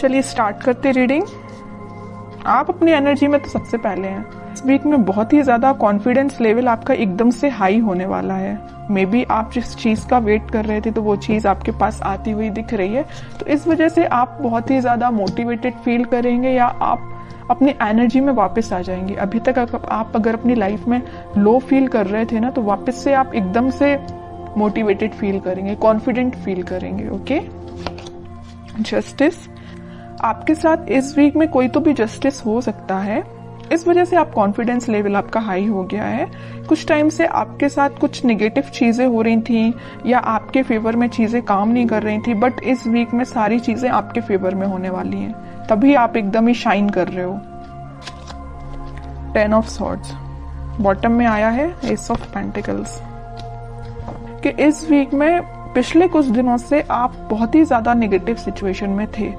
चलिए स्टार्ट करते रीडिंग। आप अपनी एनर्जी में तो सबसे पहले हैं। इस वीक में बहुत ही ज्यादा कॉन्फिडेंस लेवल आपका एकदम से हाई होने वाला है। मे बी आप जिस चीज का वेट कर रहे थे तो वो चीज आपके पास आती हुई दिख रही है, तो इस वजह से आप बहुत ही ज्यादा मोटिवेटेड फील करेंगे या आप अपनी एनर्जी में वापस आ जाएंगे। अभी तक आप अगर अपनी लाइफ में लो फील कर रहे थे ना, तो वापस से आप एकदम से मोटिवेटेड फील करेंगे, कॉन्फिडेंट फील करेंगे। ओके। जस्टिस, आपके साथ इस वीक में कोई तो भी जस्टिस हो सकता है, इस वजह से आप कॉन्फिडेंस लेवल आपका हाई हो गया है। कुछ टाइम से आपके साथ कुछ नेगेटिव चीजें हो रही थी या आपके फेवर में चीजें काम नहीं कर रही थी, बट इस वीक में सारी चीजें आपके फेवर में होने वाली हैं, तभी आप एकदम ही शाइन कर रहे हो। 10 ऑफ सॉर्ड्स बॉटम में आया है, एस ऑफ पेंटिकल्स। कि इस वीक में पिछले कुछ दिनों से आप बहुत ही ज्यादा नेगेटिव सिचुएशन में थे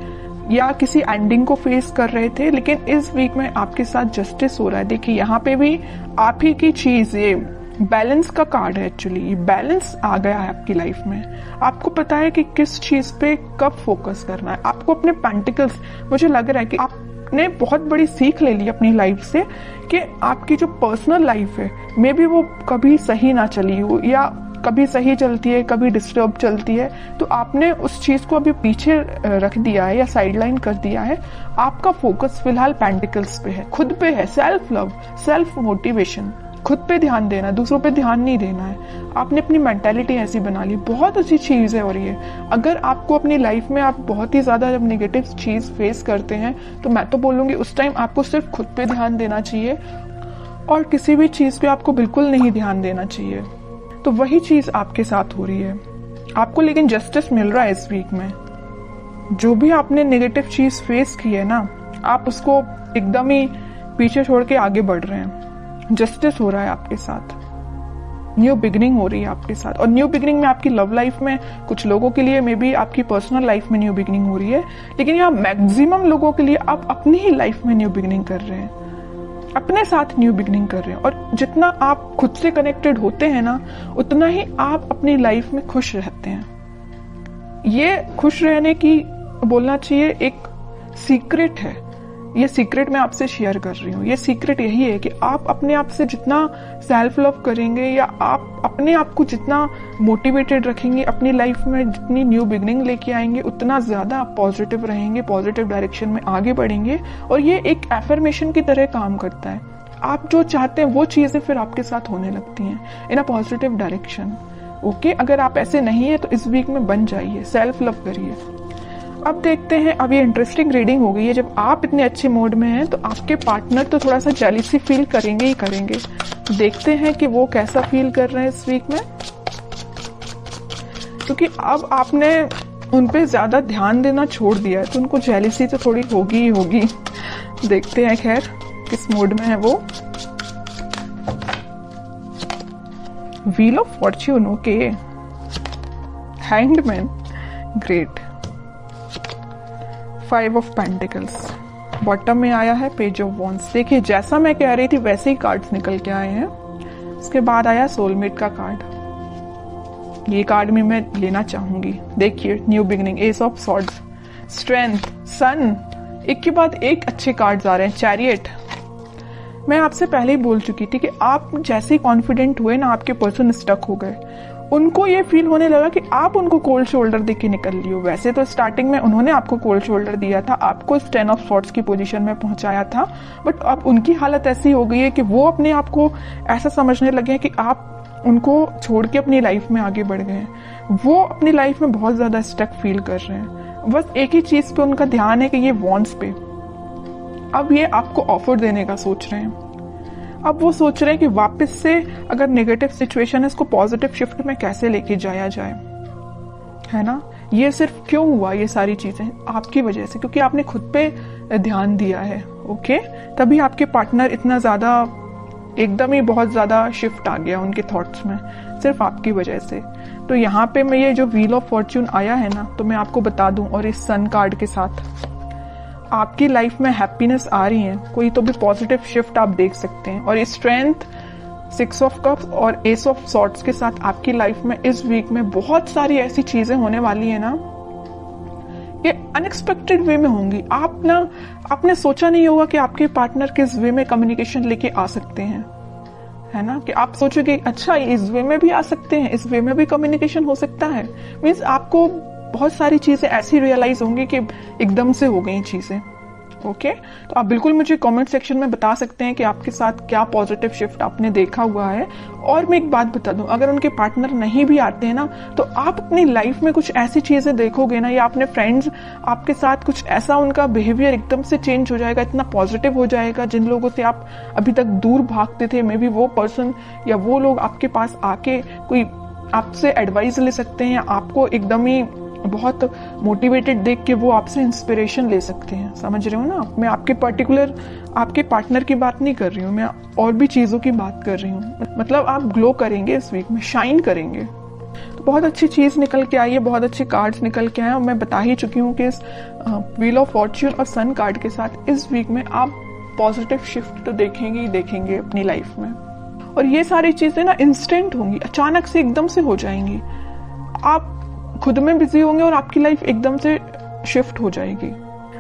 या किसी एंडिंग को फेस कर रहे थे, लेकिन इस वीक में आपके साथ जस्टिस हो रहा है। देखिए यहाँ पे भी आप ही की चीज, ये बैलेंस का कार्ड है। एक्चुअली ये बैलेंस आ गया है आपकी लाइफ में। आपको पता है कि किस चीज पे कब फोकस करना है। आपको अपने पेंटिकल्स, मुझे लग रहा है कि आपने बहुत बड़ी सीख ले ली अपनी लाइफ से कि आपकी जो पर्सनल लाइफ है मे बी वो कभी सही ना चली हो या कभी सही चलती है, कभी डिस्टर्ब चलती है, तो आपने उस चीज को अभी पीछे रख दिया है या साइडलाइन कर दिया है। आपका फोकस फिलहाल पेंटिकल्स पे है, खुद पे है। सेल्फ लव, सेल्फ मोटिवेशन, खुद पे ध्यान देना, दूसरों पे ध्यान नहीं देना है। आपने अपनी मेंटालिटी ऐसी बना ली, बहुत अच्छी चीज है। और ये अगर आपको अपनी लाइफ में आप बहुत ही ज्यादा जब नेगेटिव चीज फेस करते हैं, तो मैं तो बोलूंगी उस टाइम आपको सिर्फ खुद पे ध्यान देना चाहिए और किसी भी चीज पे आपको बिल्कुल नहीं ध्यान देना चाहिए। तो वही चीज आपके साथ हो रही है आपको, लेकिन जस्टिस मिल रहा है इस वीक में। जो भी आपने नेगेटिव चीज फेस की है ना, आप उसको एकदम ही पीछे छोड़ के आगे बढ़ रहे हैं। जस्टिस हो रहा है आपके साथ, न्यू बिगिनिंग हो रही है आपके साथ। और न्यू बिगिनिंग में आपकी लव लाइफ में, कुछ लोगों के लिए मे बी आपकी पर्सनल लाइफ में न्यू बिगिनिंग हो रही है, लेकिन यहाँ मैक्सिमम लोगों के लिए आप अपनी ही लाइफ में न्यू बिगिनिंग कर रहे हैं, अपने साथ न्यू बिगिनिंग कर रहे हैं। और जितना आप खुद से कनेक्टेड होते हैं ना, उतना ही आप अपनी लाइफ में खुश रहते हैं। ये खुश रहने की बोलना चाहिए एक सीक्रेट है। ये सीक्रेट मैं आपसे शेयर कर रही हूँ। ये सीक्रेट यही है कि आप अपने आप से जितना सेल्फ लव करेंगे या आप अपने आप को जितना मोटिवेटेड रखेंगे, अपनी लाइफ में जितनी न्यू बिगिनिंग लेके आएंगे, उतना ज्यादा आप पॉजिटिव रहेंगे, पॉजिटिव डायरेक्शन में आगे बढ़ेंगे। और ये एक एफर्मेशन की तरह काम करता है। आप जो चाहते हैं वो चीजें फिर आपके साथ होने लगती हैं इन अ पॉजिटिव डायरेक्शन। ओके, अगर आप ऐसे नहीं है तो इस वीक में बन जाइए, सेल्फ लव करिए। अब देखते हैं, अब ये इंटरेस्टिंग रीडिंग हो गई है। जब आप इतने अच्छे मूड में हैं तो आपके पार्टनर तो थोड़ा सा जेलसी फील करेंगे ही करेंगे। देखते हैं कि वो कैसा फील कर रहे हैं इस वीक में, क्योंकि अब आपने उन पे ज्यादा ध्यान देना छोड़ दिया है, तो उनको जेलसी तो थोड़ी होगी ही होगी। देखते हैं खैर किस मूड में है वो। Wheel of Fortune, okay. Hanged man, great. 5 of pentacles bottom में आया है, पेज ऑफ वॉन्ड्स। देखिए जैसा मैं कह रही थी वैसे ही कार्ड्स निकल के आए हैं। उसके बाद आया सोलमेट का कार्ड। ये कार्ड भी मैं लेना चाहूंगी। देखिए new beginning, ace of swords, strength, sun, एक के बाद एक अच्छे कार्ड्स आ रहे हैं। चैरियट, मैं आपसे पहले ही बोल चुकी थी कि आप जैसे ही कॉन्फिडेंट हुए ना, आपके पर्सन स्टक हो गए। उनको ये फील होने लगा कि आप उनको कोल्ड शोल्डर देके निकल लियो। वैसे तो स्टार्टिंग में उन्होंने आपको कोल्ड शोल्डर दिया था, आपको इस 10 ऑफ सॉर्ड्स की पोजीशन में पहुंचाया था, बट अब उनकी हालत ऐसी हो गई है कि वो अपने आप को ऐसा समझने लगे हैं कि आप उनको छोड़ के अपनी लाइफ में आगे बढ़ गए हैं। वो अपनी लाइफ में बहुत ज्यादा स्टक फील कर रहे हैं। बस एक ही चीज पे उनका ध्यान है कि ये वॉन्ट्स पे। अब ये आपको ऑफर देने का सोच रहे हैं। अब वो सोच रहे हैं कि वापस से अगर नेगेटिव सिचुएशन है, इसको पॉजिटिव शिफ्ट में कैसे लेके जाया जाए, है ना। ये सिर्फ क्यों हुआ, ये सारी चीजें आपकी वजह से, क्योंकि आपने खुद पे ध्यान दिया है। ओके, तभी आपके पार्टनर इतना ज्यादा एकदम ही बहुत ज्यादा शिफ्ट आ गया उनके थॉट्स में, सिर्फ आपकी वजह से। तो यहाँ पे मैं ये जो व्हील ऑफ फॉर्च्यून आया है ना, तो मैं आपको बता दूं, और इस सन कार्ड के साथ आपकी लाइफ में हैप्पीनेस आ रही है, कोई तो भी पॉजिटिव शिफ्ट आप देख सकते हैं। और ये स्ट्रेंथ, 6 ऑफ कप्स और एस ऑफ सॉर्ड्स के साथ आपकी लाइफ में इस वीक में बहुत सारी ऐसी चीजें होने वाली है ना ये अनएक्सपेक्टेड वे में होंगी। आपने सोचा नहीं होगा कि आपके पार्टनर किस वे में कम्युनिकेशन लेके आ सकते हैं, है ना, कि आप सोचोगे अच्छा इस वे में भी आ सकते हैं, इस वे में भी कम्युनिकेशन हो सकता है। मीन्स आपको बहुत सारी चीजें ऐसी रियलाइज होंगी कि एकदम से हो गई चीजें। ओके, तो आप बिल्कुल मुझे कमेंट सेक्शन में बता सकते हैं कि आपके साथ क्या पॉजिटिव शिफ्ट आपने देखा हुआ है। और मैं एक बात बता दूं, अगर उनके पार्टनर नहीं भी आते हैं ना, तो आप अपनी लाइफ में कुछ ऐसी चीजें देखोगे ना, या अपने फ्रेंड्स आपके साथ कुछ ऐसा, उनका बिहेवियर एकदम से चेंज हो जाएगा, इतना पॉजिटिव हो जाएगा। जिन लोगों से आप अभी तक दूर भागते थे, मे बी वो पर्सन या वो लोग आपके पास आके कोई आपसे एडवाइस ले सकते हैं, आपको एकदम ही बहुत मोटिवेटेड देख के वो आपसे इंस्पिरेशन ले सकते हैं। समझ रहे हो ना? मैं आपके पर्टिकुलर आपके पार्टनर की बात नहीं कर रही हूँ, मैं और भी चीजों की बात कर रही हूँ। मतलब आप ग्लो करेंगे इस वीक में, शाइन करेंगे। तो बहुत अच्छी चीज निकल के आई है, बहुत अच्छे कार्ड्स निकल के आए, और मैं बता ही चुकी हूँ कि इस व्हील ऑफ फॉर्च्यून और सन कार्ड के साथ इस वीक में आप पॉजिटिव शिफ्ट तो देखेंगे ही देखेंगे अपनी लाइफ में। और ये सारी चीजें ना इंस्टेंट होंगी, अचानक से एकदम से हो जाएंगी। आप खुद में बिजी होंगे और आपकी लाइफ एकदम से शिफ्ट हो जाएगी।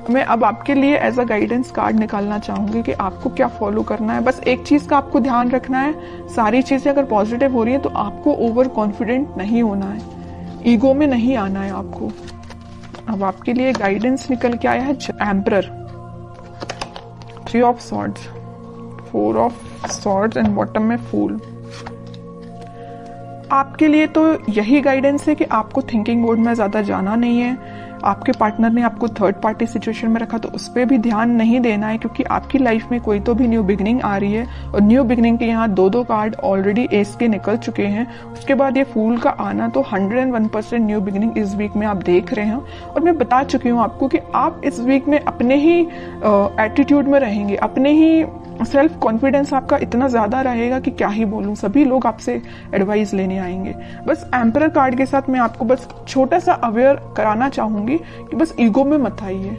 मैं अब आपके लिए एज अ गाइडेंस कार्ड निकालना चाहूंगी कि आपको क्या फॉलो करना है। बस एक चीज का आपको ध्यान रखना है, सारी चीजें अगर पॉजिटिव हो रही है तो आपको ओवर कॉन्फिडेंट नहीं होना है, ईगो में नहीं आना है आपको। अब आपके लिए गाइडेंस निकल के आया है emperor, 3 of swords, 4 of swords and bottom में फूल। आपके लिए तो यही गाइडेंस है कि आपको थिंकिंग मोड में ज्यादा जाना नहीं है। आपके पार्टनर ने आपको थर्ड पार्टी सिचुएशन में रखा तो उस पर भी ध्यान नहीं देना है, क्योंकि आपकी लाइफ में कोई तो भी न्यू बिगनिंग आ रही है। और न्यू बिगनिंग के यहाँ 2 कार्ड ऑलरेडी एस के निकल चुके हैं। उसके बाद ये फूल का आना, तो 101% न्यू बिगनिंग इस वीक में आप देख रहे हैं। और मैं बता चुकी हूँ आपको कि आप इस वीक में अपने ही एटीट्यूड में रहेंगे, अपने ही सेल्फ कॉन्फिडेंस आपका इतना ज्यादा रहेगा कि क्या ही बोलूं, सभी लोग आपसे एडवाइस लेने आएंगे। बस एम्परर कार्ड के साथ मैं आपको बस छोटा सा अवेयर कराना चाहूंगी कि बस ईगो में मत आइए।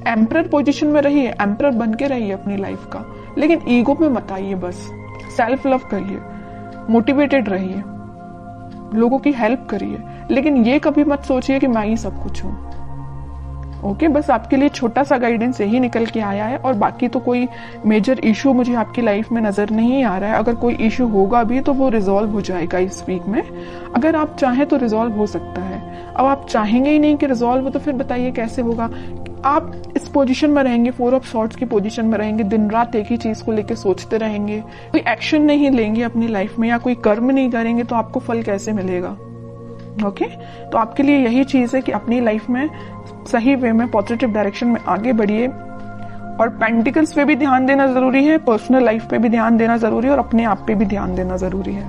एम्परर पोजीशन में रहिए, एम्परर बन के रहिए अपनी लाइफ का, लेकिन ईगो में मत आइए। बस सेल्फ लव करिए, मोटिवेटेड रहिए, लोगों की हेल्प करिए, लेकिन ये कभी मत सोचिए कि मैं ही सब कुछ हूं। ओके, बस आपके लिए छोटा सा गाइडेंस यही निकल के आया है। और बाकी तो कोई मेजर इशू मुझे आपकी लाइफ में नजर नहीं आ रहा है। अगर कोई इशू होगा भी तो वो रिजॉल्व हो जाएगा इस वीक में। अगर आप चाहें तो रिजॉल्व हो सकता है। अब आप चाहेंगे ही नहीं कि रिजॉल्व हो, तो फिर बताइए कैसे होगा। आप इस पोजीशन में रहेंगे, 4 ऑफ सॉर्ड्स की पोजीशन में रहेंगे, दिन रात एक ही चीज को लेकर सोचते रहेंगे, कोई एक्शन नहीं लेंगे अपनी लाइफ में या कोई कर्म नहीं करेंगे, तो आपको फल कैसे मिलेगा? ओके, तो आपके लिए यही चीज है कि अपनी लाइफ में सही वे में पॉजिटिव डायरेक्शन में आगे बढ़िए। और पेंटिकल्स पे भी ध्यान देना जरूरी है, पर्सनल लाइफ पे भी ध्यान देना जरूरी है, और अपने आप पे भी ध्यान देना जरूरी है।